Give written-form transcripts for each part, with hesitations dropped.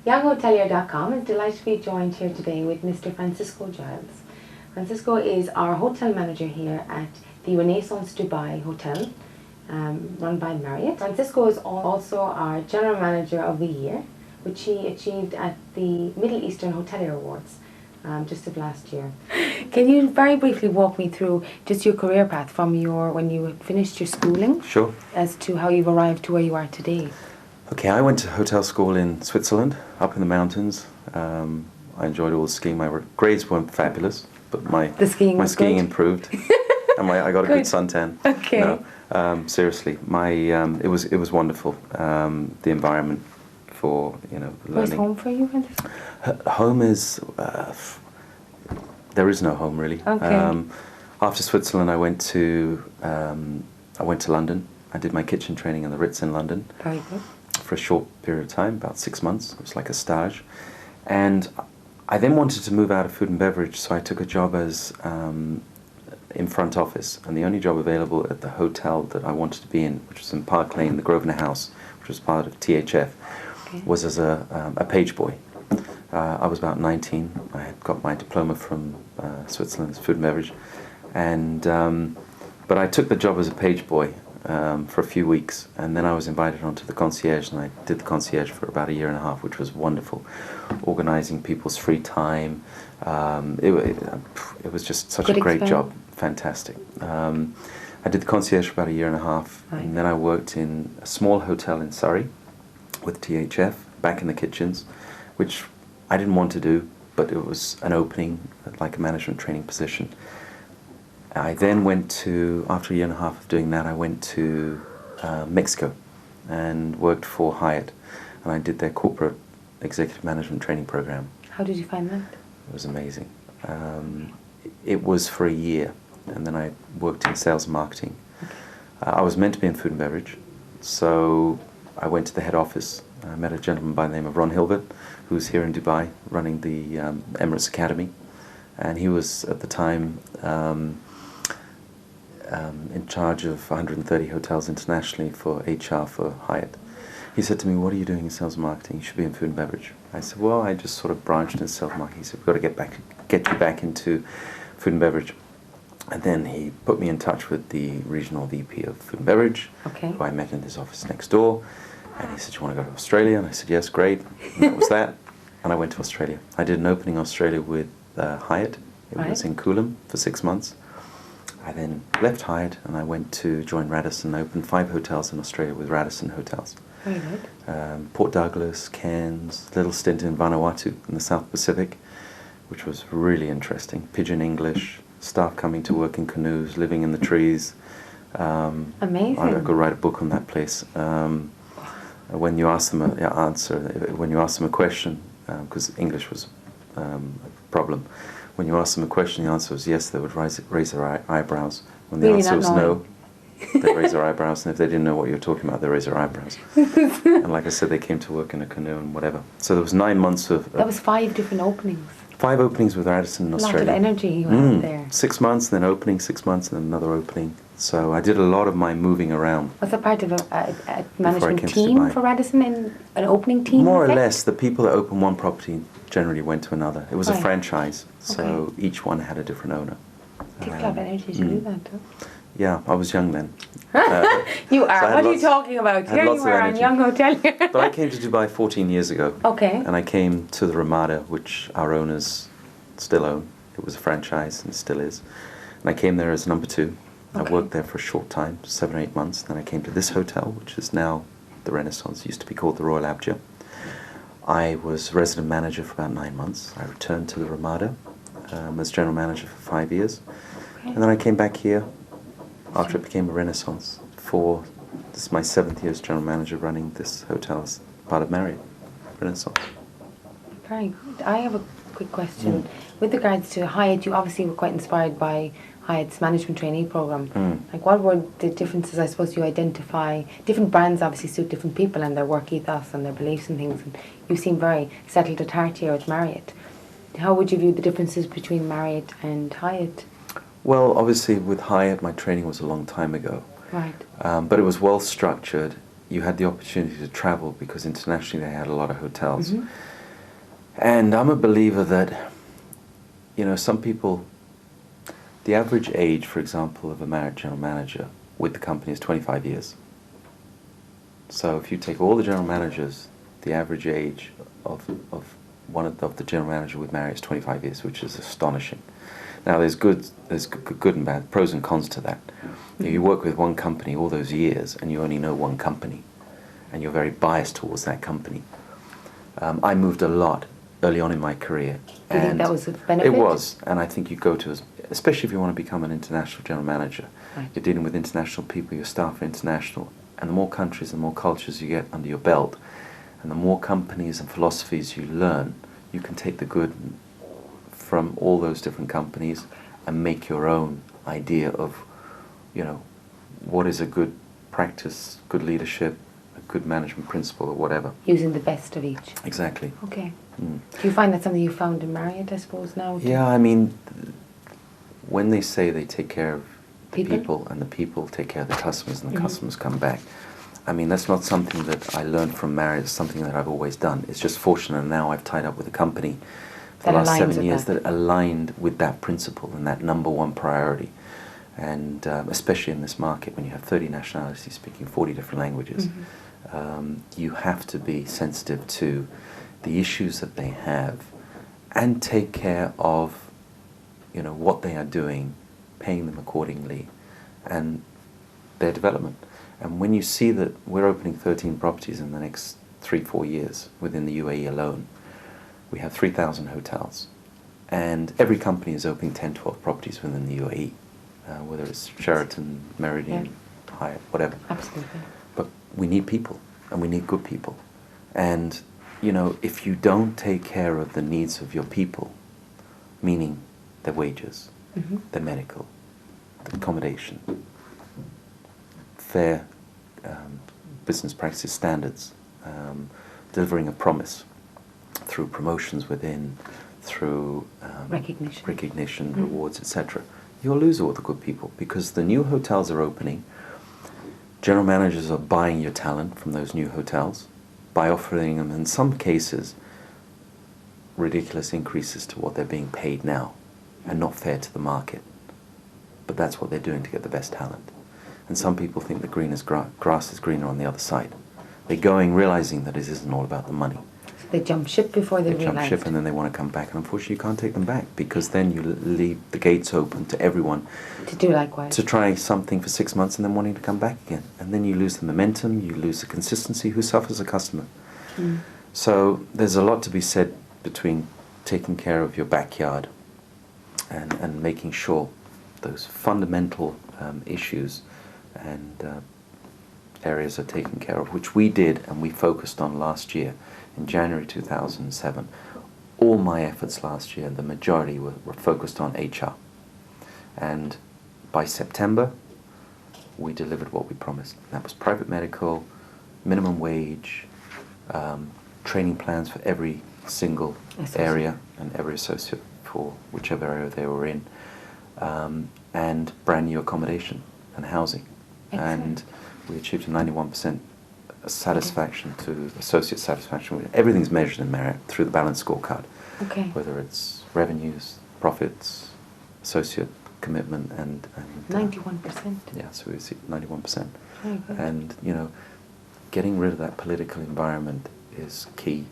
YoungHotelier.com is delighted to be joined here today with Mr. Francisco Giles. Francisco is our hotel manager here at the Renaissance Dubai Hotel, run by Marriott. Francisco is also our general manager of the year, which he achieved at the Middle Eastern Hotelier Awards just of last year. Can you very briefly walk me through just your career path from when you finished your schooling? Sure. As to how you've arrived to where you are today? Okay, I went to hotel school in Switzerland, up in the mountains. I enjoyed all the skiing. My grades weren't fabulous, but my skiing improved, and I got a good suntan. Okay. No, seriously, it was wonderful. The environment for learning. Where's home for you, Francisco? Home is there is no home really. Okay. After Switzerland, I went to London. I did my kitchen training in the Ritz in London. Very good. For a short period of time, about 6 months. It was like a stage. And I then wanted to move out of food and beverage, so I took a job as in front office. And the only job available at the hotel that I wanted to be in, which was in Park Lane, the Grosvenor House, which was part of THF, okay, was as a page boy. I was about 19. I had got my diploma from Switzerland's food and beverage. And but I took the job as a page boy for a few weeks, and then I was invited onto the concierge, and I did the concierge for about 1.5 years, which was wonderful. Organising people's free time. It was just such a great job. Fantastic. I did the concierge for about 1.5 years, right, and then I worked in a small hotel in Surrey with THF, back in the kitchens, which I didn't want to do, but it was an opening, like a management training position. I then went to, after 1.5 years of doing that, I went to Mexico and worked for Hyatt, and I did their corporate executive management training program. How did you find that? It was amazing. It was for 1 year, and then I worked in sales and marketing. Okay. I was meant to be in food and beverage, so I went to the head office. I met a gentleman by the name of Ron Hilbert, who's here in Dubai running the Emirates Academy, and he was at the time in charge of 130 hotels internationally for HR for Hyatt. He said to me, "What are you doing in sales and marketing? You should be in food and beverage." I said, "Well, I just sort of branched into sales and marketing." He said, "We've got to get you back into food and beverage." And then he put me in touch with the regional VP of food and beverage, okay, who I met in his office next door. And he said, "You want to go to Australia?" And I said, "Yes, great." And that was that. And I went to Australia. I did an opening in Australia with Hyatt. It was in Coolum for 6 months. I then left Hyatt and I went to join Radisson. I opened 5 hotels in Australia with Radisson Hotels. Very good. Port Douglas, Cairns, little stint in Vanuatu in the South Pacific, which was really interesting. Pidgin English, staff coming to work in canoes, living in the trees. Amazing. I could write a book on that place. When you ask them when you ask them a question, because English was a problem. When you ask them a question, the answer was yes, they would raise their eyebrows. When the answer was no, they raise their eyebrows, and if they didn't know what you were talking about, they raise their eyebrows. And like I said, they came to work in a canoe and whatever. So there was 9 months of... That was 5 different openings. 5 openings with Radisson in Australia. A lot of energy you had there. 6 months, then opening, 6 months, and then another opening. So I did a lot of my moving around. Was that part of a management team for Radisson, in an opening team? More or less. The people that opened one property generally went to another. It was a franchise, so each one had a different owner. It takes a lot of energy to do that, though. Yeah, I was young then. You are. So what are you talking about? Here you are on Young Hotelier. But I came to Dubai 14 years ago. Okay. And I came to the Ramada, which our owners still own. It was a franchise and still is. And I came there as number 2. I worked there for a short time, 7 or 8 months. Then I came to this hotel, which is now the Renaissance. It used to be called the Royal Abja. I was resident manager for about 9 months. I returned to the Ramada as general manager for 5 years. Okay. And then I came back here after it became a Renaissance. This is my 7th year as general manager running this hotel as part of Marriott Renaissance. Very good. I have a quick question. With regards to Hyatt, you obviously were quite inspired by Hyatt's management trainee program. Like, what were the differences? I suppose you identify different brands obviously suit different people and their work ethos and their beliefs and things. And you seem very settled at heart here at Marriott. How would you view the differences between Marriott and Hyatt? Well, obviously with Hyatt, my training was a long time ago. Right. But it was well structured. You had the opportunity to travel because internationally they had a lot of hotels. And I'm a believer that, some people, the average age, for example, of a Marriott general manager with the company is 25 years. So if you take all the general managers, the average age of the general manager with Marriott is 25 years, which is astonishing. Now there's good and bad, pros and cons to that. You work with one company all those years and you only know one company and you're very biased towards that company. I moved a lot early on in my career. Do you think that was a benefit? It was, and I think you go to, especially if you want to become an international general manager, right. You're dealing with international people, your staff are international, and the more countries and more cultures you get under your belt, and the more companies and philosophies you learn, you can take the good from all those different companies and make your own idea of, what is a good practice, good leadership, a good management principle, or whatever. Using the best of each. Exactly. Okay. Do you find that something you found in Marriott, I suppose, now? Yeah, when they say they take care of the people and the people take care of the customers and the customers come back, that's not something that I learned from Marriott. It's something that I've always done. It's just fortunate now I've tied up with a company for the last 7 years that aligned with that principle and that number one priority. And especially in this market, when you have 30 nationalities speaking 40 different languages, you have to be sensitive to the issues that they have and take care of what they are doing, paying them accordingly, and their development. And when you see that we're opening 13 properties in the next 3-4 years within the UAE alone, we have 3,000 hotels, and every company is opening 10-12 properties within the UAE, whether it's Sheraton, Marriott, Hyatt, whatever. Absolutely. But we need people, and we need good people. And if you don't take care of the needs of your people, meaning their wages, their medical, the accommodation, fair business practice standards, delivering a promise through promotions within, through recognition, rewards, etc., you'll lose all the good people, because the new hotels are opening. General managers are buying your talent from those new hotels by offering them, in some cases, ridiculous increases to what they're being paid now, and not fair to the market. But that's what they're doing to get the best talent. And some people think the grass is greener on the other side. They're going realizing that it isn't all about the money. So they jump ship before they realize. They jump ship and then they want to come back. And unfortunately you can't take them back, because then you leave the gates open to everyone to do likewise. To try something for 6 months and then wanting to come back again. And then you lose the momentum, you lose the consistency. Who suffers? The customer. So there's a lot to be said between taking care of your backyard and making sure those fundamental issues and areas are taken care of, which we did and we focused on last year in January 2007. All my efforts last year, the majority were focused on HR. And by September, we delivered what we promised. That was private medical, minimum wage, training plans for every single area and every associate for whichever area they were in, and brand new accommodation and housing. Excellent. And we achieved a 91% satisfaction to associate satisfaction. Everything's measured in Marriott through the balanced scorecard. Okay. Whether it's revenues, profits, associate commitment, and 91%. Yeah, so we see 91%. Very good. And getting rid of that political environment is key.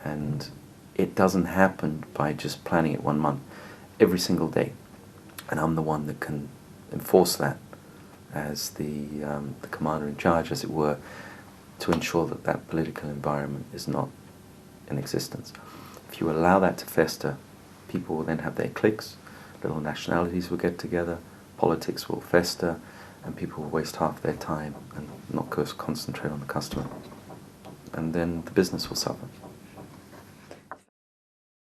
And it doesn't happen by just planning it 1 month. Every single day. And I'm the one that can enforce that as the commander in charge, as it were, to ensure that that political environment is not in existence. If you allow that to fester, people will then have their cliques, little nationalities will get together, politics will fester, and people will waste half their time and not concentrate on the customer. And then the business will suffer.